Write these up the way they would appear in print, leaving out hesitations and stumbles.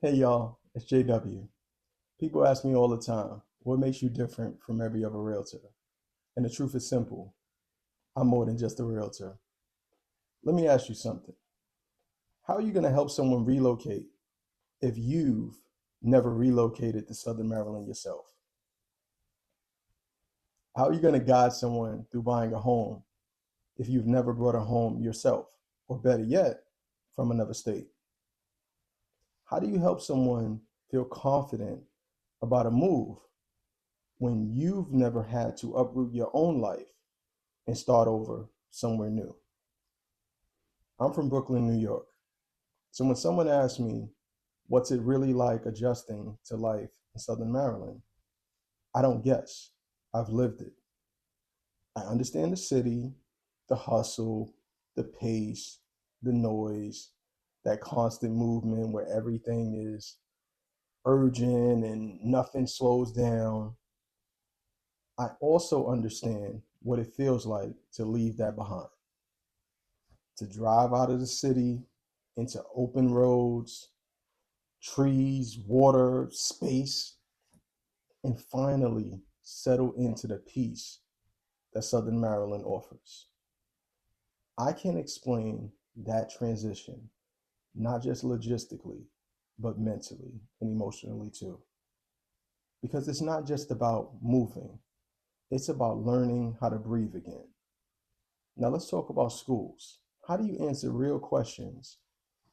Hey y'all, it's JW. People ask me all the time, what makes you different from every other realtor? And the truth is simple. I'm more than just a realtor. Let me ask you something. How are you going to help someone relocate if you've never relocated to Southern Maryland yourself? How are you going to guide someone through buying a home if you've never brought a home yourself, or better yet, from another state? How do you help someone feel confident about a move when you've never had to uproot your own life and start over somewhere new? I'm from Brooklyn, New York. So when someone asks me, what's it really like adjusting to life in Southern Maryland? I don't guess. I've lived it. I understand the city, the hustle, the pace, the noise, that constant movement where everything is urgent and nothing slows down. I also understand what it feels like to leave that behind, to drive out of the city into open roads, trees, water, space, and finally settle into the peace that Southern Maryland offers. I can explain that transition, not just logistically, but mentally and emotionally too. Because it's not just about moving, it's about learning how to breathe again. Now let's talk about schools. How do you answer real questions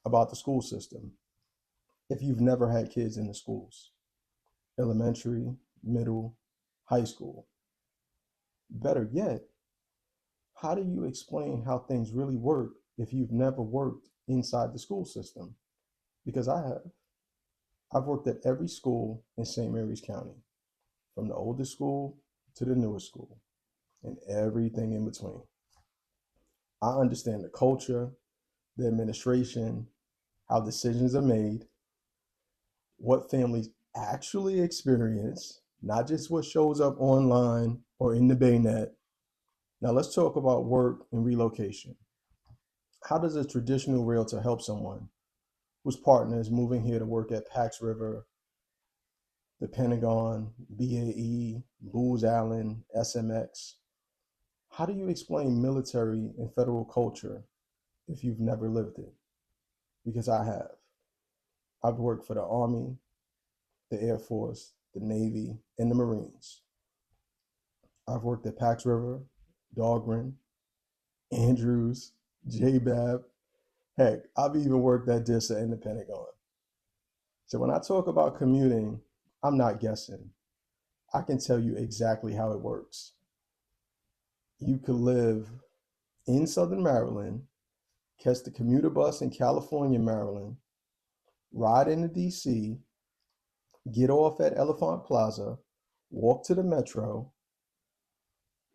about the school system if you've never had kids in the schools? Elementary, middle, high school. Better yet, how do you explain how things really work if you've never worked inside the school system? Because I have. I've worked at every school in St. Mary's County, from the oldest school to the newest school, and everything in between. I understand the culture, the administration, how decisions are made, what families actually experience, not just what shows up online or in the Baynet. Now let's talk about work and relocation. How does a traditional realtor help someone whose partner is moving here to work at Pax River, the Pentagon, BAE, Booz Allen, SMX? How do you explain military and federal culture if you've never lived it? Because I have. I've worked for the Army, the Air Force, the Navy, and the Marines. I've worked at Pax River, Dahlgren, Andrews, JBAB. Heck, I've even worked at DISA in the Pentagon. So when I talk about commuting, I'm not guessing. I can tell you exactly how it works. You could live in Southern Maryland, catch the commuter bus in California, Maryland, ride into DC, get off at Elephant Plaza, walk to the metro,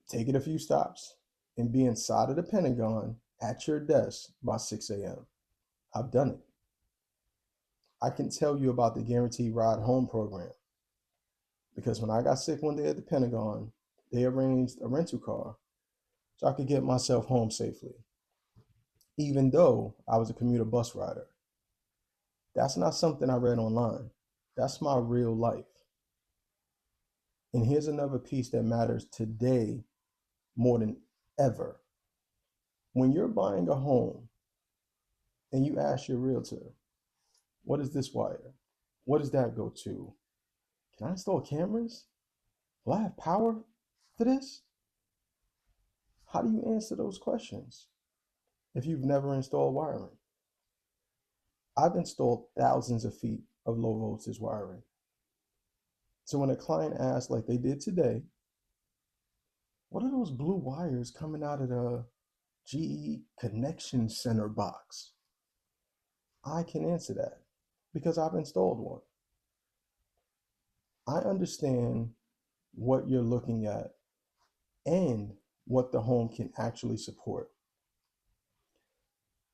take it a few stops, and be inside of the Pentagon at your desk by 6 a.m. I've done it. I can tell you about the Guaranteed Ride Home program because when I got sick one day at the Pentagon, they arranged a rental car so I could get myself home safely, even though I was a commuter bus rider. That's not something I read online. That's my real life. And here's another piece that matters today more than ever. When you're buying a home and you ask your realtor, what is this wire? What does that go to? Can I install cameras? Will I have power for this? How do you answer those questions if you've never installed wiring? I've installed thousands of feet of low voltage wiring. So when a client asks, like they did today, what are those blue wires coming out of the GE Connection Center box? I can answer that because I've installed one. I understand what you're looking at and what the home can actually support.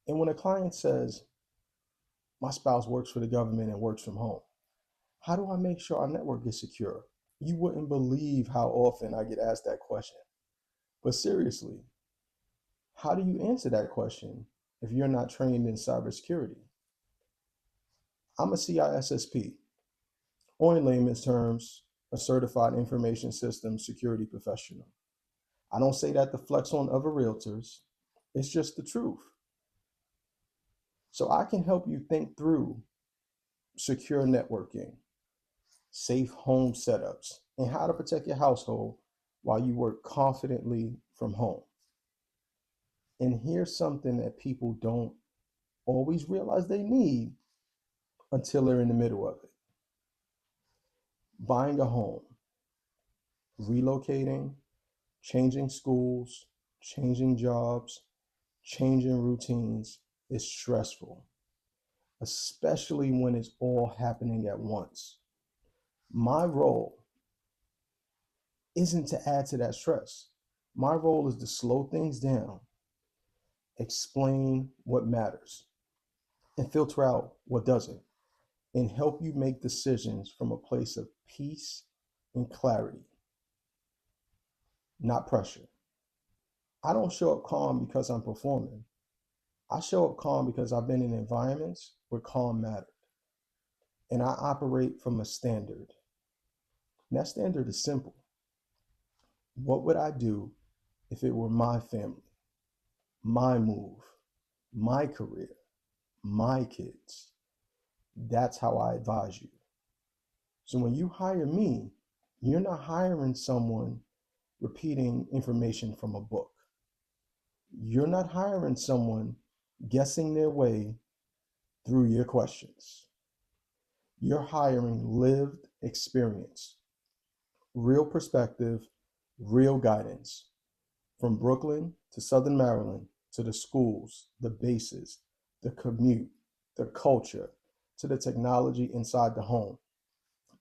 And when a client says, my spouse works for the government and works from home, how do I make sure our network is secure? You wouldn't believe how often I get asked that question. But seriously, how do you answer that question if you're not trained in cybersecurity? I'm a CISSP, or in layman's terms, a certified information systems security professional. I don't say that to flex on other realtors. It's just the truth. So I can help you think through secure networking, safe home setups, and how to protect your household while you work confidently from home. And here's something that people don't always realize they need until they're in the middle of it. Buying a home, relocating, changing schools, changing jobs, changing routines is stressful, especially when it's all happening at once. My role isn't to add to that stress. My role is to slow things down, explain what matters, and filter out what doesn't, and help you make decisions from a place of peace and clarity, not pressure. I don't show up calm because I'm performing. I show up calm because I've been in environments where calm mattered. And I operate from a standard. And that standard is simple. What would I do if it were my family, my move, my career, my kids? That's how I advise you. So when you hire me, you're not hiring someone repeating information from a book. You're not hiring someone guessing their way through your questions. You're hiring lived experience, real perspective, real guidance. From Brooklyn to Southern Maryland, to the schools, the bases, the commute, the culture, to the technology inside the home.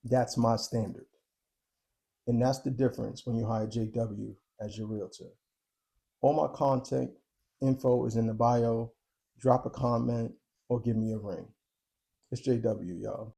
That's my standard. And that's the difference when you hire JW as your realtor. All my contact info is in the bio. Drop a comment or give me a ring. It's JW, y'all.